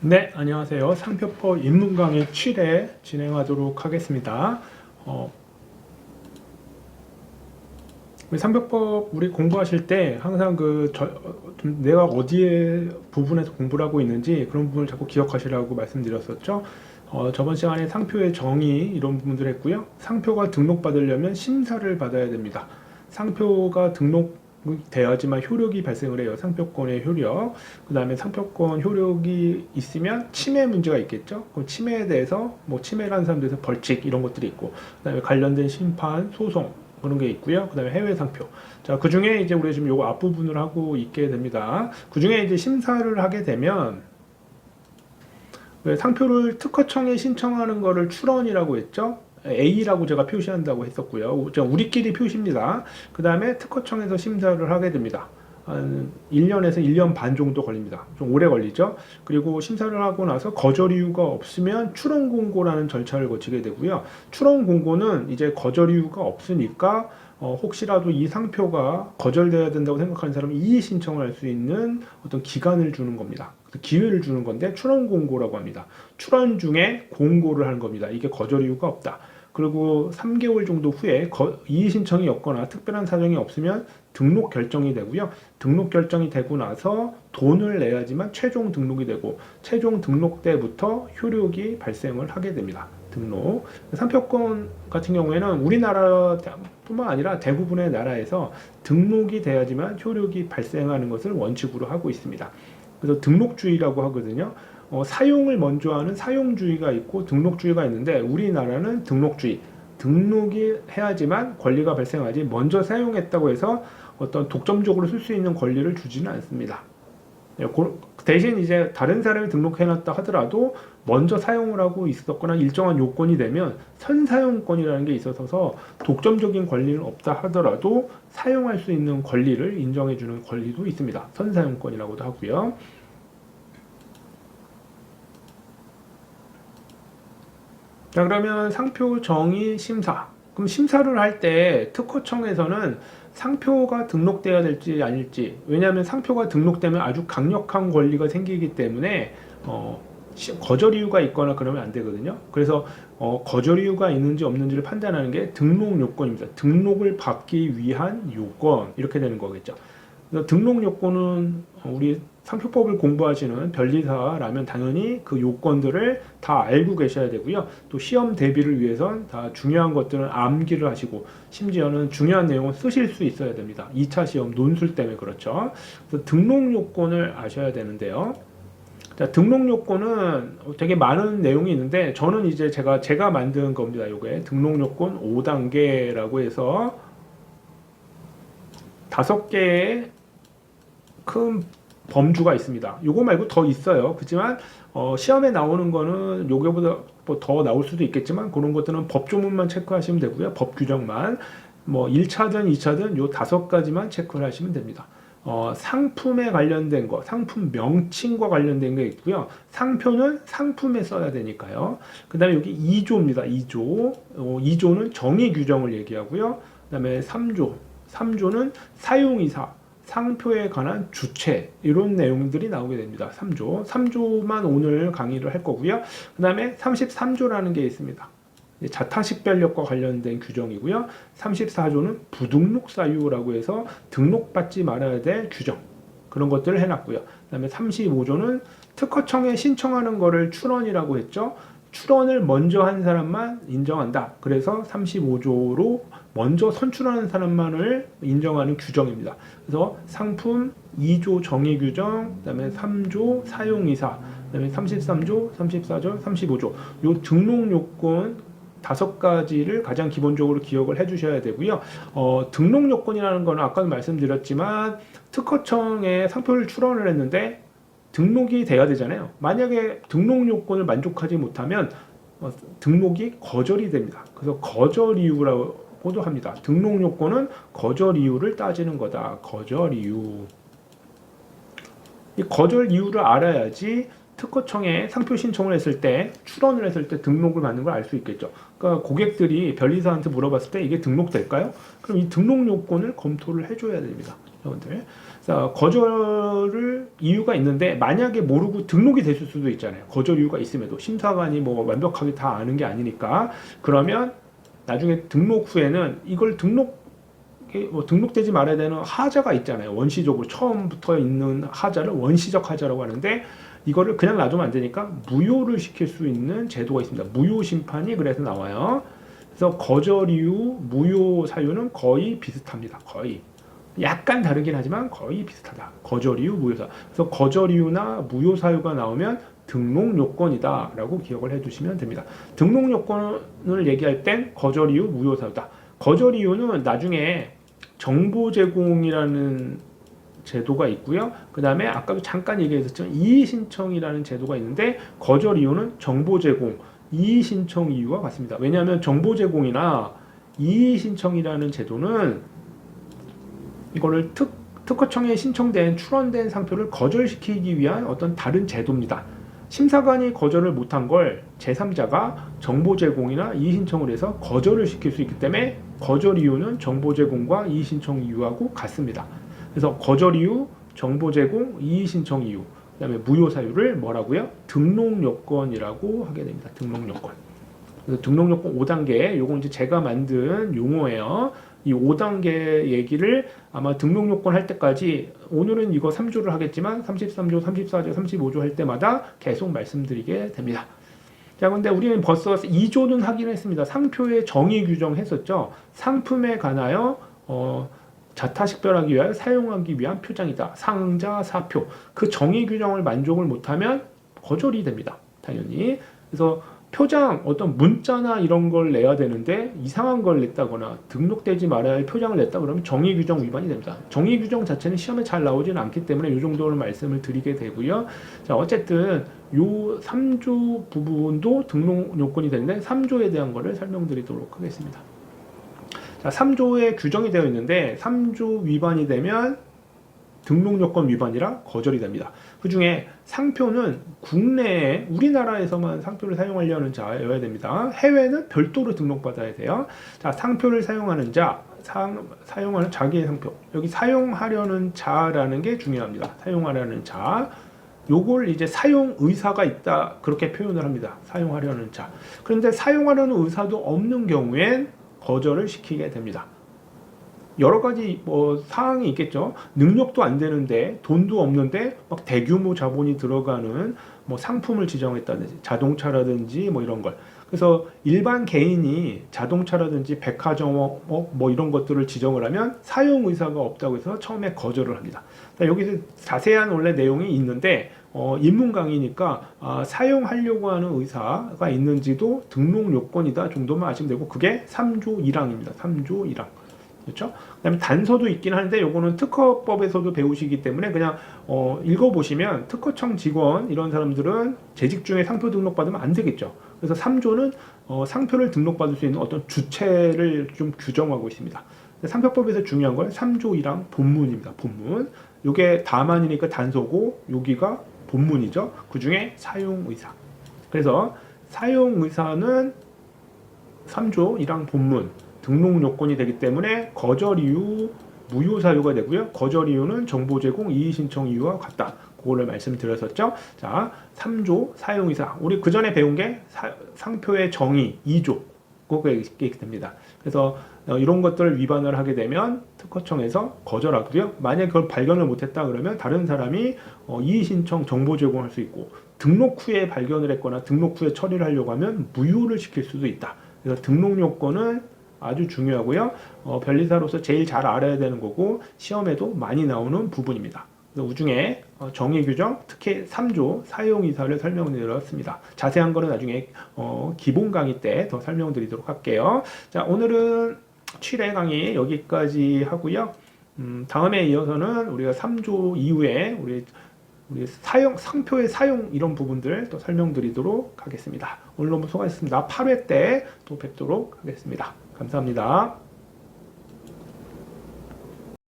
네, 안녕하세요. 상표법 입문 강의 7회 진행하도록 하겠습니다. 우리 상표법 우리 공부하실 때 항상 내가 어디에 부분에서 공부를 하고 있는지 그런 부분을 자꾸 기억하시라고 말씀드렸었죠. 저번 시간에 상표의 정의 이런 부분들 했고요. 상표가 등록받으려면 심사를 받아야 됩니다. 상표가 등록돼야지만 효력이 발생을 해요. 상표권의 효력. 그 다음에 상표권 효력이 있으면 침해 문제가 있겠죠. 그럼 침해에 대해서 침해를 한 사람들에서 벌칙 이런 것들이 있고, 그 다음에 관련된 심판, 소송 그런 게 있고요. 그 다음에 해외 상표. 자, 그 중에 이제 우리가 지금 요거 앞부분을 하고 있게 됩니다. 그 중에 이제 심사를 하게 되면 상표를 특허청에 신청하는 거를 출원이라고 했죠. A라고 제가 표시한다고 했었고요. 우리끼리 표시입니다. 그 다음에 특허청에서 심사를 하게 됩니다. 한 1년에서 1년 반 정도 걸립니다. 좀 오래 걸리죠. 그리고 심사를 하고 나서 거절 이유가 없으면 출원 공고라는 절차를 거치게 되고요. 출원 공고는 이제 거절 이유가 없으니까 혹시라도 이 상표가 거절돼야 된다고 생각하는 사람이 이의 신청을 할 수 있는 어떤 기간을 주는 겁니다. 기회를 주는 건데 출원 공고라고 합니다. 출원 중에 공고를 하는 겁니다. 이게 거절 이유가 없다. 그리고 3개월 정도 후에 이의 신청이 없거나 특별한 사정이 없으면 등록 결정이 되고요. 등록 결정이 되고 나서 돈을 내야지만 최종 등록이 되고, 최종 등록 때부터 효력이 발생을 하게 됩니다. 등록. 상표권 같은 경우에는 우리나라뿐만 아니라 대부분의 나라에서 등록이 돼야지만 효력이 발생하는 것을 원칙으로 하고 있습니다. 그래서 등록주의라고 하거든요. 사용을 먼저 하는 사용주의가 있고 등록주의가 있는데, 우리나라는 등록주의. 등록이 해야지만 권리가 발생하지, 먼저 사용했다고 해서 어떤 독점적으로 쓸 수 있는 권리를 주지는 않습니다. 대신 이제 다른 사람이 등록해놨다 하더라도 먼저 사용을 하고 있었거나 일정한 요건이 되면 선사용권이라는 게 있어서 독점적인 권리는 없다 하더라도 사용할 수 있는 권리를 인정해주는 권리도 있습니다. 선사용권이라고도 하고요. 자, 그러면 상표 정의 심사. 그럼 심사를 할 때 특허청에서는 상표가 등록돼야 될지 아닐지, 왜냐하면 상표가 등록되면 아주 강력한 권리가 생기기 때문에 거절 이유가 있거나 그러면 안 되거든요. 그래서 거절 이유가 있는지 없는지를 판단하는 게 등록 요건입니다. 등록을 받기 위한 요건, 이렇게 되는 거겠죠. 그래서 등록 요건은 우리 상표법을 공부하시는 변리사라면 당연히 그 요건들을 다 알고 계셔야 되고요. 또 시험 대비를 위해선 다 중요한 것들은 암기를 하시고, 심지어는 중요한 내용을 쓰실 수 있어야 됩니다. 2차 시험 논술 때문에 그렇죠. 그래서 등록 요건을 아셔야 되는데요. 자, 등록 요건은 되게 많은 내용이 있는데, 저는 이제 제가 만든 겁니다. 요게 등록 요건 5단계라고 해서 5개의 큰 범주가 있습니다. 요거 말고 더 있어요. 그렇지만 시험에 나오는 거는 요거보다 더 나올 수도 있겠지만, 그런 것들은 법조문만 체크하시면 되고요. 법 규정만 1차든 2차든 요 5가지만 체크를 하시면 됩니다. 상품에 관련된 거, 상품 명칭과 관련된 게 있고요. 상표는 상품에 써야 되니까요. 그 다음에 여기 2조입니다. 2조. 2조는 정의 규정을 얘기하고요. 그 다음에 3조는 사용이사, 상표에 관한 주체, 이런 내용들이 나오게 됩니다. 3조만 오늘 강의를 할 거고요. 그 다음에 33조라는 게 있습니다. 자타식별력과 관련된 규정이고요. 34조는 부등록 사유라고 해서 등록받지 말아야 될 규정, 그런 것들을 해놨고요. 그 다음에 35조는 특허청에 신청하는 거를 출원이라고 했죠. 출원을 먼저 한 사람만 인정한다. 그래서 35조로 먼저 선출하는 사람만을 인정하는 규정입니다. 그래서 상품 2조 정의 규정, 그다음에 3조 사용이사, 그다음에 33조, 34조, 35조. 요 등록 요건 5가지를 가장 기본적으로 기억을 해주셔야 되고요. 등록 요건이라는 거는 아까도 말씀드렸지만, 특허청에 상표를 출원을 했는데 등록이 돼야 되잖아요. 만약에 등록 요건을 만족하지 못하면 등록이 거절이 됩니다. 그래서 거절 이유라고도 합니다. 등록 요건은 거절 이유를 따지는 거다. 거절 이유. 이 거절 이유를 알아야지 특허청에 상표 신청을 했을 때, 출원을 했을 때 등록을 받는 걸 알 수 있겠죠. 그러니까 고객들이 변리사한테 물어봤을 때 이게 등록될까요? 그럼 이 등록 요건을 검토를 해줘야 됩니다. 여러분들. 자, 거절 이유가 있는데 만약에 모르고 등록이 됐을 수도 있잖아요. 거절 이유가 있음에도 심사관이 뭐 완벽하게 다 아는 게 아니니까. 그러면 나중에 등록 후에는 이걸 등록되지 말아야 되는 하자가 있잖아요. 원시적으로 처음부터 있는 하자를 원시적 하자라고 하는데 이거를 그냥 놔두면 안 되니까 무효를 시킬 수 있는 제도가 있습니다. 무효 심판이 그래서 나와요. 그래서 거절 이유, 무효 사유는 거의 비슷합니다. 거의. 약간 다르긴 하지만 거의 비슷하다. 거절 이유, 무효 사유. 그래서 거절 이유나 무효 사유가 나오면 등록 요건이다 라고 기억을 해두시면 됩니다. 등록 요건을 얘기할 땐 거절 이유, 무효 사유다. 거절 이유는 나중에 정보 제공이라는 제도가 있고요. 그 다음에 아까도 잠깐 얘기했었지만 이의 신청이라는 제도가 있는데 거절 이유는 정보 제공, 이의 신청 이유와 같습니다. 왜냐하면 정보 제공이나 이의 신청이라는 제도는 이거를 특허청에 신청된 출원된 상표를 거절시키기 위한 어떤 다른 제도입니다. 심사관이 거절을 못한 걸 제3자가 정보 제공이나 이의 신청을 해서 거절을 시킬 수 있기 때문에 거절 이유는 정보 제공과 이의 신청 이유하고 같습니다. 그래서 거절 이유, 정보 제공, 이의 신청 이유, 그 다음에 무효 사유를 뭐라고요? 등록 요건이라고 하게 됩니다. 등록 요건. 그래서 등록 요건 5단계, 요건 이제 제가 만든 용어예요. 이 5단계 얘기를 아마 등록 요건 할 때까지 오늘은 이거 3조를 하겠지만 33조, 34조, 35조 할 때마다 계속 말씀드리게 됩니다. 자, 근데 우리는 벌써 2조는 하긴 했습니다. 상표의 정의 규정했었죠. 상품에 관하여 자타식별하기 위하여 사용하기 위한 표장이다. 상자, 사표. 그 정의 규정을 만족을 못하면 거절이 됩니다. 당연히. 그래서 표장, 어떤 문자나 이런 걸 내야 되는데 이상한 걸 냈다거나 등록되지 말아야 할 표장을 냈다 그러면 정의 규정 위반이 됩니다. 정의 규정 자체는 시험에 잘 나오지는 않기 때문에 이 정도로 말씀을 드리게 되고요. 자, 어쨌든 요 3조 부분도 등록 요건이 되는데 3조에 대한 거를 설명드리도록 하겠습니다. 자, 3조에 규정이 되어 있는데 3조 위반이 되면 등록 요건 위반이라 거절이 됩니다. 그 중에 상표는 국내에 우리나라에서만 상표를 사용하려는 자여야 됩니다. 해외는 별도로 등록받아야 돼요. 자, 상표를 사용하는 자, 사용하는 자기의 상표. 여기 사용하려는 자라는 게 중요합니다. 사용하려는 자. 요걸 이제 사용 의사가 있다 그렇게 표현을 합니다. 사용하려는 자. 그런데 사용하려는 의사도 없는 경우엔 거절을 시키게 됩니다. 여러 가지 사항이 있겠죠. 능력도 안 되는데 돈도 없는데 막 대규모 자본이 들어가는 상품을 지정했다든지 자동차라든지 이런 걸. 그래서 일반 개인이 자동차라든지 백화점 이런 것들을 지정을 하면 사용 의사가 없다고 해서 처음에 거절을 합니다. 여기서 자세한 원래 내용이 있는데 입문 강의니까 사용하려고 하는 의사가 있는지도 등록 요건이다 정도만 아시면 되고 그게 3조 1항입니다. 3조 1항. 그렇죠? 그다음에 단서도 있긴 한데 요거는 특허법에서도 배우시기 때문에 그냥 읽어보시면 특허청 직원 이런 사람들은 재직 중에 상표 등록받으면 안 되겠죠. 그래서 3조는 상표를 등록받을 수 있는 어떤 주체를 좀 규정하고 있습니다. 상표법에서 중요한 건 3조 1항 본문입니다. 본문. 요게 다만이니까 단서고 여기가 본문이죠. 그 중에 사용의사. 그래서 사용의사는 3조 1항 본문. 등록 요건이 되기 때문에 거절 이유, 무효 사유가 되고요. 거절 이유는 정보 제공, 이의 신청 이유와 같다. 그거를 말씀드렸었죠. 자, 3조 사용의사. 우리 그 전에 배운 게 상표의 정의 2조. 그거가 있게 됩니다. 그래서 이런 것들을 위반을 하게 되면 특허청에서 거절하고요. 만약 그걸 발견을 못했다 그러면 다른 사람이 이의 신청, 정보 제공할 수 있고 등록 후에 발견을 했거나 등록 후에 처리를 하려고 하면 무효를 시킬 수도 있다. 그래서 등록 요건은 아주 중요하고요. 변리사로서 제일 잘 알아야 되는 거고 시험에도 많이 나오는 부분입니다. 그래서 우중에 정의 규정, 특히 3조 사용의사를 설명드렸습니다. 자세한 거는 나중에 기본 강의 때 더 설명드리도록 할게요. 자, 오늘은 7회 강의 여기까지 하고요. 다음에 이어서는 우리가 3조 이후에 우리 상표의 사용 이런 부분들 또 설명드리도록 하겠습니다. 오늘 너무 수고하셨습니다. 8회 때 또 뵙도록 하겠습니다. 감사합니다.